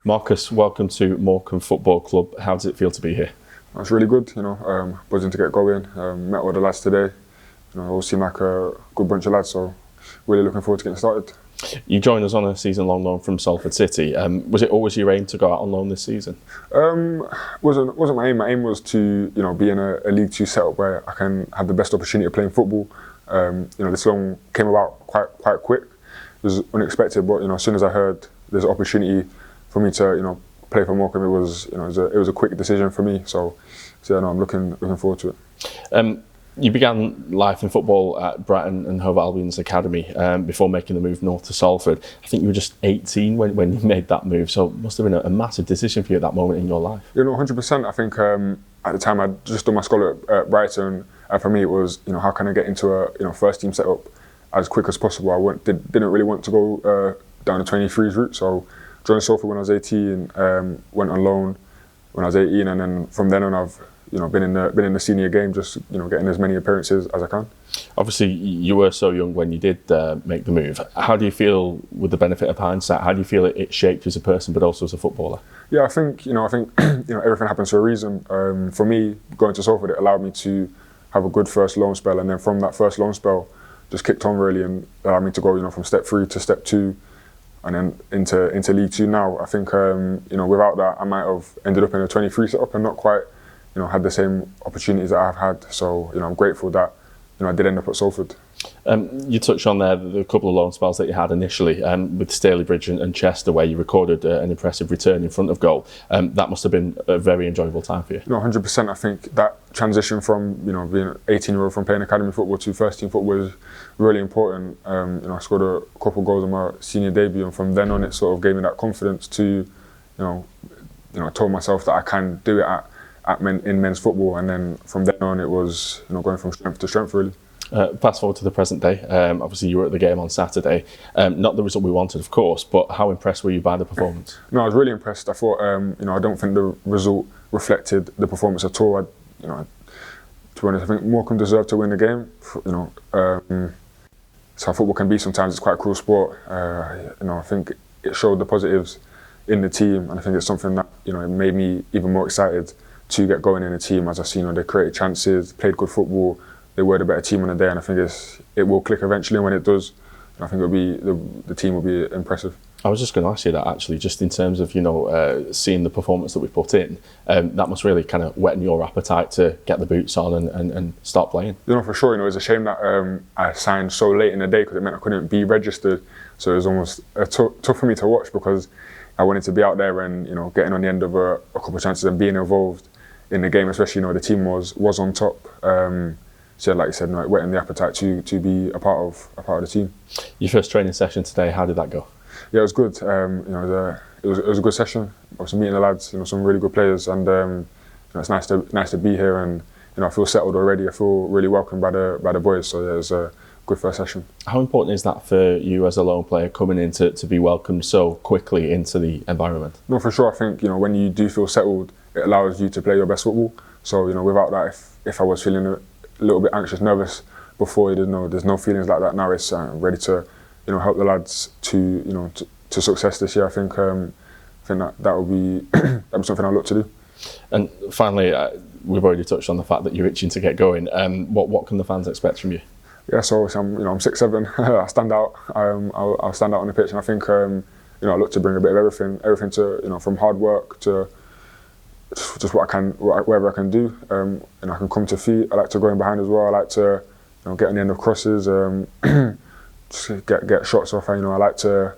Marcus, welcome to Morecambe Football Club. How does it feel to be here? It's really good, buzzing to get going. Met all the lads today. It all seem like a good bunch of lads, so really looking forward to getting started. You joined us on a season-long loan from Salford City. Was it always your aim to go out on loan this season? Wasn't my aim. My aim was to be in a League Two setup where I can have the best opportunity of playing football. This loan came about quite quick. It was unexpected, but as soon as I heard there's an opportunity for me to play for Morecambe, it was a quick decision for me. So I'm looking forward to it. You began life in football at Brighton and Hove Albion's academy before making the move north to Salford. I think you were just 18 when you made that move, so it must have been a massive decision for you at that moment in your life. 100%. I think at the time I'd just done my scholar at Brighton, and for me it was how can I get into a first team setup as quick as possible. I didn't really want to go down the 23s route, so joined Salford when I was 18, went on loan when I was 18, and then from then on I've been in the senior game, just getting as many appearances as I can. Obviously, you were so young when you did make the move. How do you feel, with the benefit of hindsight, how do you feel it shaped you as a person, but also as a footballer? Yeah, I think everything happens for a reason. For me, going to Salford, it allowed me to have a good first loan spell, and then from that first loan spell, just kicked on really, and allowed me to go from step 3 to step 2. And then into League Two now. I think without that, I might have ended up in a 23 setup and not quite had the same opportunities that I've had. So I'm grateful that I did end up at Salford. You touched on there the couple of loan spells that you had initially with Stalybridge and Chester, where you recorded an impressive return in front of goal. That must have been a very enjoyable time for you. 100%. I think that transition from being an 18-year-old from playing academy football to first team football was really important. I scored a couple of goals in my senior debut, and from then on it sort of gave me that confidence to I told myself that I can do it in men's football, and then from then on it was going from strength to strength really. Fast forward to the present day. Obviously, you were at the game on Saturday. Not the result we wanted, of course, but how impressed were you by the performance? No, I was really impressed. I thought, I don't think the result reflected the performance at all. To be honest, I think Morecambe deserved to win the game. It's how football can be sometimes. It's quite a cruel sport. I think it showed the positives in the team, and I think it's something that it made me even more excited to get going in the team. As I see, they created chances, played good football. They were the better team on the day, and I think it will click eventually. And when it does, I think the team will be impressive. I was just going to ask you that actually, just in terms of seeing the performance that we put in, that must really kind of whet your appetite to get the boots on and start playing. For sure. It's a shame that I signed so late in the day, because it meant I couldn't be registered. So it was almost tough for me to watch, because I wanted to be out there and getting on the end of a couple of chances and being involved in the game, especially the team was on top. So like you said, whetting the appetite to be a part of the team. Your first training session today, how did that go? Yeah, it was good. It was a good session. Obviously meeting the lads, some really good players, and it's nice to be here, and I feel settled already. I feel really welcomed by the boys. So yeah, it was a good first session. How important is that for you as a lone player coming in to be welcomed so quickly into the environment? No, for sure. I think when you do feel settled, it allows you to play your best football. So without that, if I was feeling a little bit anxious, nervous before, there's no feelings like that now. It's ready to help the lads to success this year. I think that will be something I'll look to do. And finally, we've already touched on the fact that you're itching to get going. What can the fans expect from you? Yeah, so I'm 6'7". I stand out. I'll stand out on the pitch, and I think I look to bring a bit of everything to from hard work to just whatever I can do. I can come to feet. I like to go in behind as well. I like to get on the end of crosses, just get shots off. I like to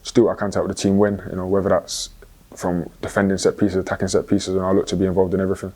just do what I can to help the team win. Whether that's from defending set pieces, attacking set pieces, and I look to be involved in everything.